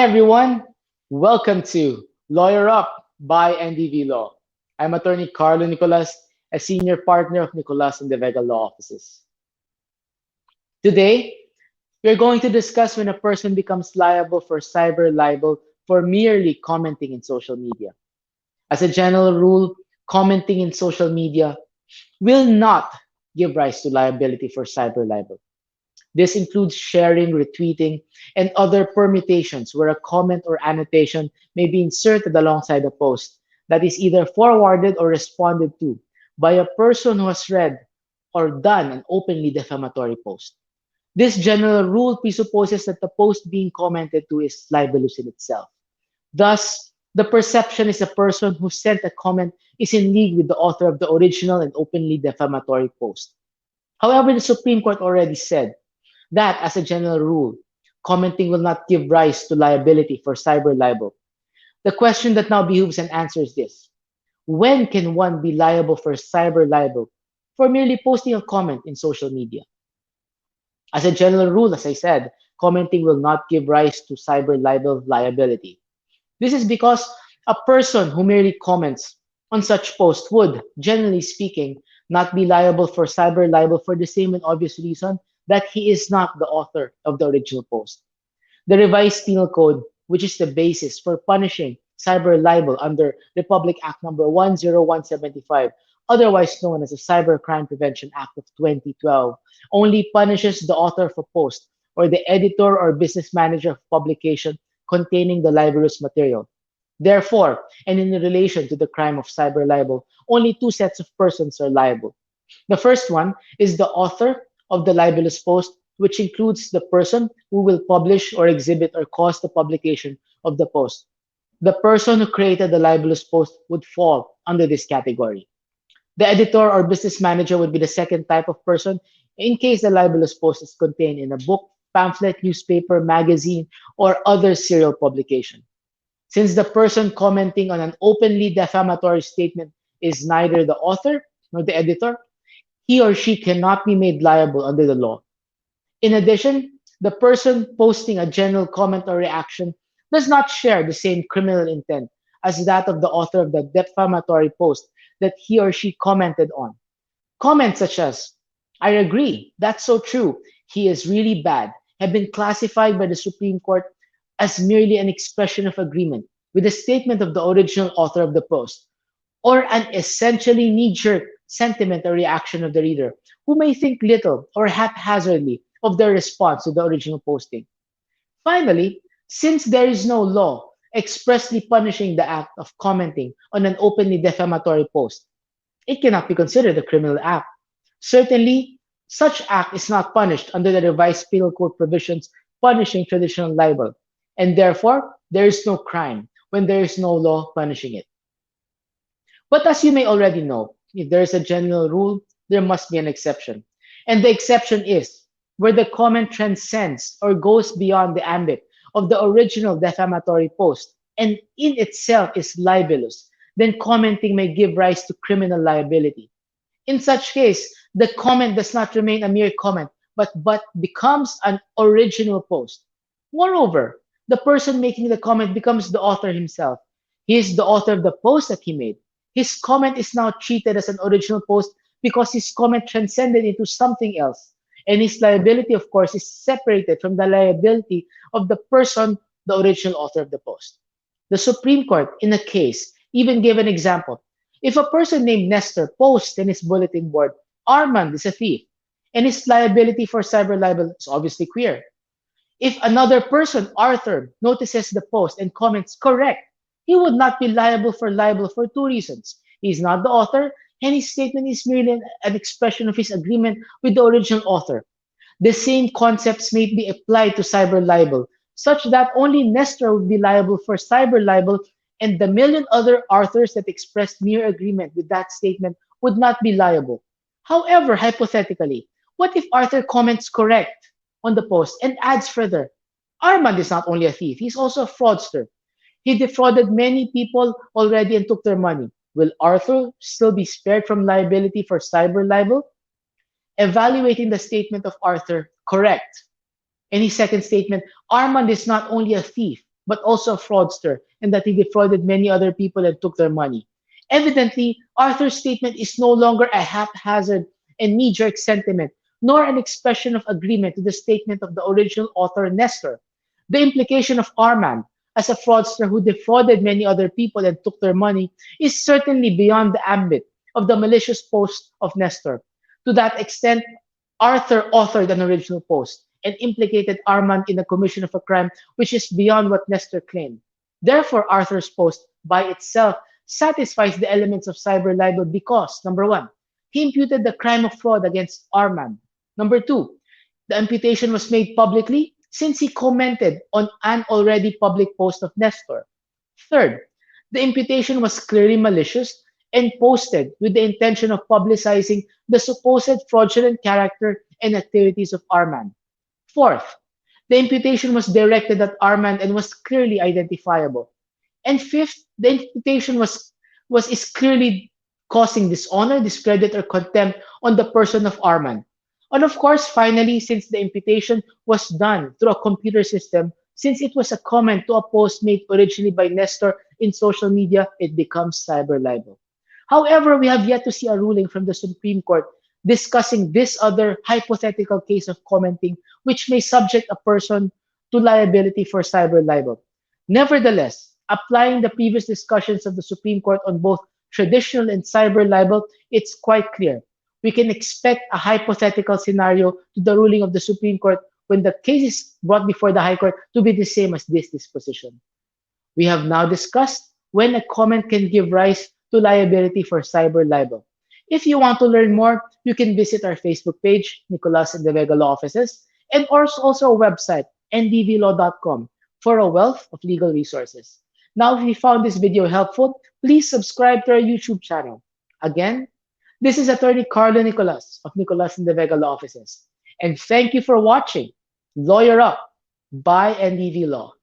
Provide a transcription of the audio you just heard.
everyone. Welcome to Lawyer Up by NDV Law. I'm Attorney Karlo Nicolas, a senior partner of Nicolas in the Vega Law offices. Today, we're going to discuss when a person becomes liable for cyber libel for merely commenting in social media. As a general rule, commenting in social media will not give rise to liability for cyber libel. This includes sharing, retweeting, and other permutations where a comment or annotation may be inserted alongside a post that is either forwarded or responded to by a person who has read or done an openly defamatory post. This general rule presupposes that the post being commented to is libelous in itself. Thus, the perception is a person who sent a comment is in league with the author of the original and openly defamatory post. However, the Supreme Court already said that, as a general rule, commenting will not give rise to liability for cyber libel. The question that now behooves an answer is this: when can one be liable for cyber libel for merely posting a comment in social media? As a general rule, as I said, commenting will not give rise to cyber libel liability. This is because a person who merely comments on such post would, generally speaking, not be liable for cyber libel for the same and obvious reason that he is not the author of the original post. The revised penal code, which is the basis for punishing cyber libel under Republic Act number 10175, otherwise known as the Cyber Crime Prevention Act of 2012, only punishes the author of a post or the editor or business manager of publication containing the libelous material. Therefore, and in relation to the crime of cyber libel, only two sets of persons are liable. The first one is the author of the libelous post, which includes the person who will publish or exhibit or cause the publication of the post. The person who created the libelous post would fall under this category. The editor or business manager would be the second type of person in case the libelous post is contained in a book, pamphlet, newspaper, magazine, or other serial publication. Since the person commenting on an openly defamatory statement is neither the author nor the editor, he or she cannot be made liable under the law. In addition, the person posting a general comment or reaction does not share the same criminal intent as that of the author of the defamatory post that he or she commented on. Comments such as, "I agree, that's so true, he is really bad," have been classified by the Supreme Court as merely an expression of agreement with the statement of the original author of the post, or an essentially knee-jerk sentiment or reaction of the reader, who may think little or haphazardly of their response to the original posting. Finally, since there is no law expressly punishing the act of commenting on an openly defamatory post, it cannot be considered a criminal act. Certainly, such act is not punished under the revised penal code provisions punishing traditional libel, and therefore there is no crime when there is no law punishing it. But as you may already know, if there is a general rule, there must be an exception. And the exception is where the comment transcends or goes beyond the ambit of the original defamatory post and in itself is libelous, then commenting may give rise to criminal liability. In such case, the comment does not remain a mere comment, but becomes an original post. Moreover, the person making the comment becomes the author himself. He is the author of the post that he made. His comment is now treated as an original post because his comment transcended into something else. And his liability, of course, is separated from the liability of the person, the original author of the post. The Supreme Court, in a case, even gave an example. If a person named Nestor posts in his bulletin board, "Armand is a thief," and his liability for cyber libel is obviously clear. If another person, Arthur, notices the post and comments "correct," he would not be liable for libel for two reasons. He is not the author, and his statement is merely an expression of his agreement with the original author. The same concepts may be applied to cyber libel, such that only Nestor would be liable for cyber libel, and the million other authors that expressed mere agreement with that statement would not be liable. However, hypothetically, what if Arthur comments "correct" on the post and adds further, "Armand is not only a thief, he's also a fraudster. He defrauded many people already and took their money." Will Arthur still be spared from liability for cyber libel? Evaluating the statement of Arthur, "correct," and his second statement, "Armand is not only a thief, but also a fraudster, and that he defrauded many other people and took their money. Evidently, Arthur's statement is no longer a haphazard and knee jerk sentiment, nor an expression of agreement to the statement of the original author Nestor. The implication of Armand as a fraudster who defrauded many other people and took their money is certainly beyond the ambit of the malicious post of Nestor. To that extent, Arthur authored an original post and implicated Armand in the commission of a crime which is beyond what Nestor claimed. Therefore, Arthur's post by itself satisfies the elements of cyber libel because, number one, he imputed the crime of fraud against Armand. Number two, the imputation was made publicly since he commented on an already public post of Nestor. Third, the imputation was clearly malicious and posted with the intention of publicizing the supposed fraudulent character and activities of Armand. Fourth, the imputation was directed at Armand and was clearly identifiable. And fifth, the imputation is clearly causing dishonor, discredit, or contempt on the person of Armand. And of course, finally, since the imputation was done through a computer system, since it was a comment to a post made originally by Nestor in social media, it becomes cyber libel. However, we have yet to see a ruling from the Supreme Court discussing this other hypothetical case of commenting, which may subject a person to liability for cyber libel. Nevertheless, applying the previous discussions of the Supreme Court on both traditional and cyber libel, it's quite clear. We can expect a hypothetical scenario to the ruling of the Supreme Court when the case is brought before the High Court to be the same as this disposition. We have now discussed when a comment can give rise to liability for cyber libel. If you want to learn more, you can visit our Facebook page, Nicolas and the Vega Law Offices, and also our website, ndvlaw.com, for a wealth of legal resources. Now, if you found this video helpful, please subscribe to our YouTube channel. Again, this is Attorney Karlo Nicolas of Nicolas and the Vega Law Offices. And thank you for watching Lawyer Up by NDV Law.